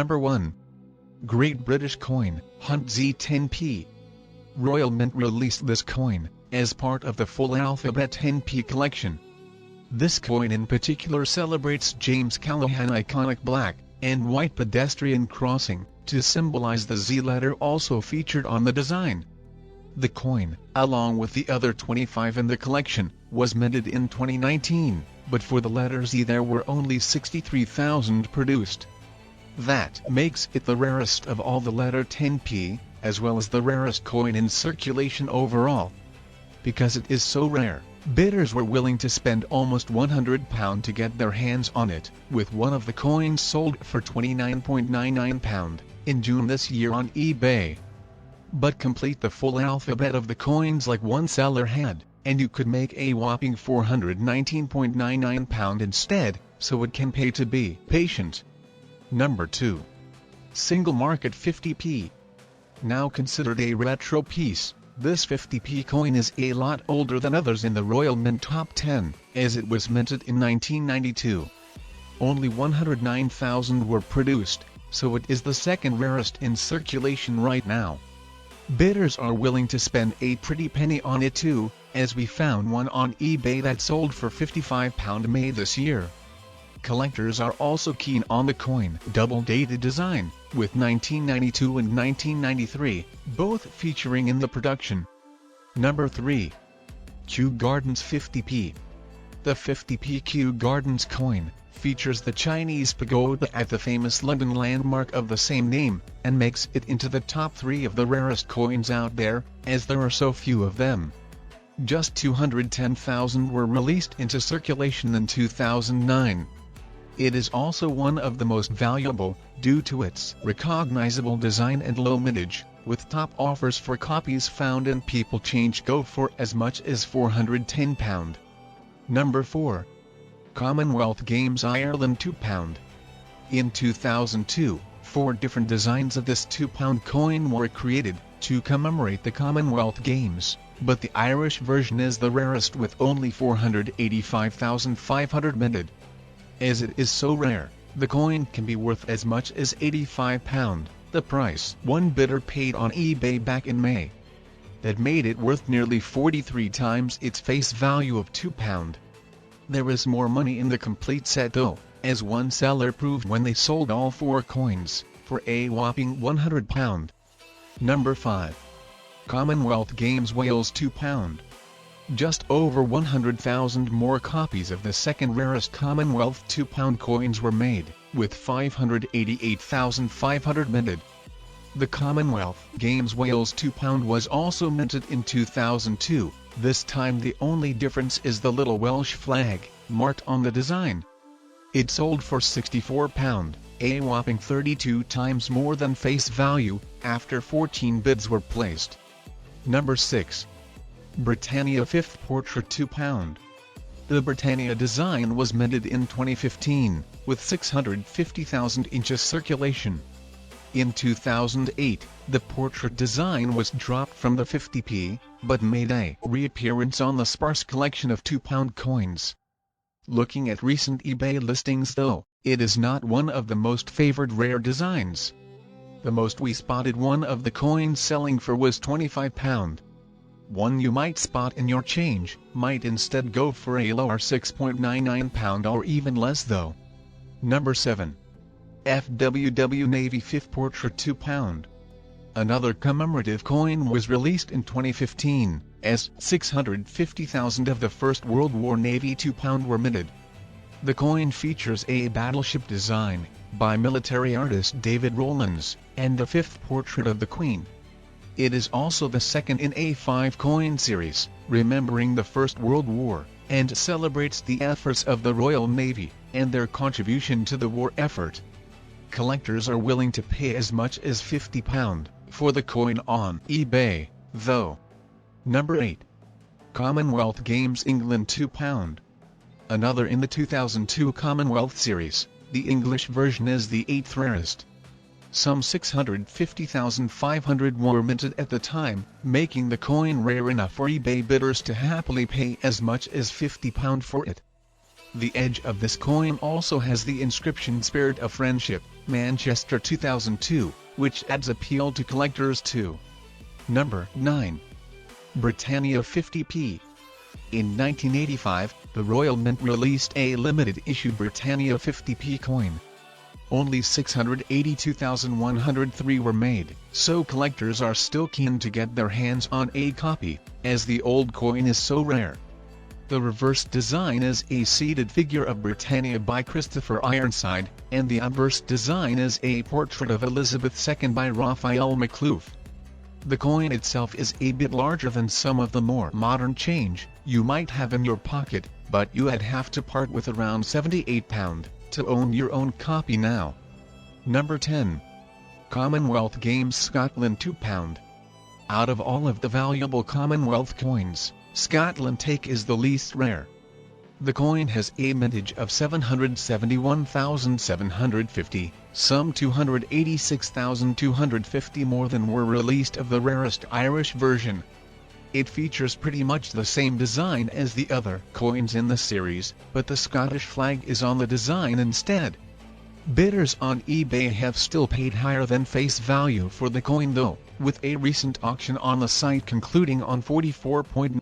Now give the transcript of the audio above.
Number 1. Great British Coin, Hunt Z10p. Royal Mint released this coin as part of the full alphabet 10p collection. This coin in particular celebrates James Callahan's iconic black and white pedestrian crossing, to symbolize the Z letter also featured on the design. The coin, along with the other 25 in the collection, was minted in 2019, but for the letter Z there were only 63,000 produced. That makes it the rarest of all the letter 10p, as well as the rarest coin in circulation overall. Because it is so rare, bidders were willing to spend almost £100 to get their hands on it, with one of the coins sold for £29.99 in June this year on eBay. But complete the full alphabet of the coins like one seller had, and you could make a whopping £419.99 instead, so it can pay to be patient. Number 2. Single Market 50p. Now considered a retro piece, this 50p coin is a lot older than others in the Royal Mint Top 10, as it was minted in 1992. Only 109,000 were produced, so it is the second rarest in circulation right now. Bidders are willing to spend a pretty penny on it too, as we found one on eBay that sold for £55 May this year. Collectors are also keen on the coin double-dated design, with 1992 and 1993, both featuring in the production. Number 3. Kew Gardens 50p. The 50p Kew Gardens coin features the Chinese pagoda at the famous London landmark of the same name, and makes it into the top 3 of the rarest coins out there, as there are so few of them. Just 210,000 were released into circulation in 2009. It is also one of the most valuable, due to its recognizable design and low mintage, with top offers for copies found in People Change go for as much as £410. Number 4. Commonwealth Games Ireland £2. In 2002, 4 different designs of this £2 coin were created, to commemorate the Commonwealth Games, but the Irish version is the rarest with only 485,500 minted. As it is so rare, the coin can be worth as much as £85, the price one bidder paid on eBay back in May. That made it worth nearly 43 times its face value of £2. There is more money in the complete set though, as one seller proved when they sold all 4 coins, for a whopping £100. Number 5. Commonwealth Games Wales £2. Just over 100,000 more copies of the second rarest Commonwealth £2 coins were made, with 588,500 minted. The Commonwealth Games Wales £2 was also minted in 2002, this time the only difference is the little Welsh flag, marked on the design. It sold for £64, a whopping 32 times more than face value, after 14 bids were placed. Number 6. Britannia 5th Portrait £2. The Britannia design was minted in 2015, with 650,000 inches circulation. In 2008, the portrait design was dropped from the 50p, but made a reappearance on the sparse collection of £2 coins. Looking at recent eBay listings though, it is not one of the most favored rare designs. The most we spotted one of the coins selling for was £25. One you might spot in your change, might instead go for a lower £6.99 or even less though. Number 7. FWW Navy 5th Portrait £2. Another commemorative coin was released in 2015, as 650,000 of the First World War Navy £2 were minted. The coin features a battleship design, by military artist David Rowlands, and the 5th portrait of the Queen. It is also the second in a 5-coin series, remembering the First World War, and celebrates the efforts of the Royal Navy, and their contribution to the war effort. Collectors are willing to pay as much as £50 for the coin on eBay, though. Number 8. Commonwealth Games England £2. Another in the 2002 Commonwealth series, the English version is the 8th rarest. Some 650,500 were minted at the time, making the coin rare enough for eBay bidders to happily pay as much as £50 for it. The edge of this coin also has the inscription Spirit of Friendship, Manchester 2002, which adds appeal to collectors too. Number 9. Britannia 50p. In 1985, the Royal Mint released a limited-issue Britannia 50p coin. Only 682,103 were made, so collectors are still keen to get their hands on a copy, as the old coin is so rare. The reverse design is a seated figure of Britannia by Christopher Ironside, and the obverse design is a portrait of Elizabeth II by Raphael McCloof. The coin itself is a bit larger than some of the more modern change you might have in your pocket, but you'd have to part with around £78 to own your own copy now. Number 10. Commonwealth Games Scotland £2. Out of all of the valuable Commonwealth coins, Scotland Take is the least rare. The coin has a mintage of 771,750, some 286,250 more than were released of the rarest Irish version. It features pretty much the same design as the other coins in the series, but the Scottish flag is on the design instead. Bidders on eBay have still paid higher than face value for the coin though, with a recent auction on the site concluding on £44.9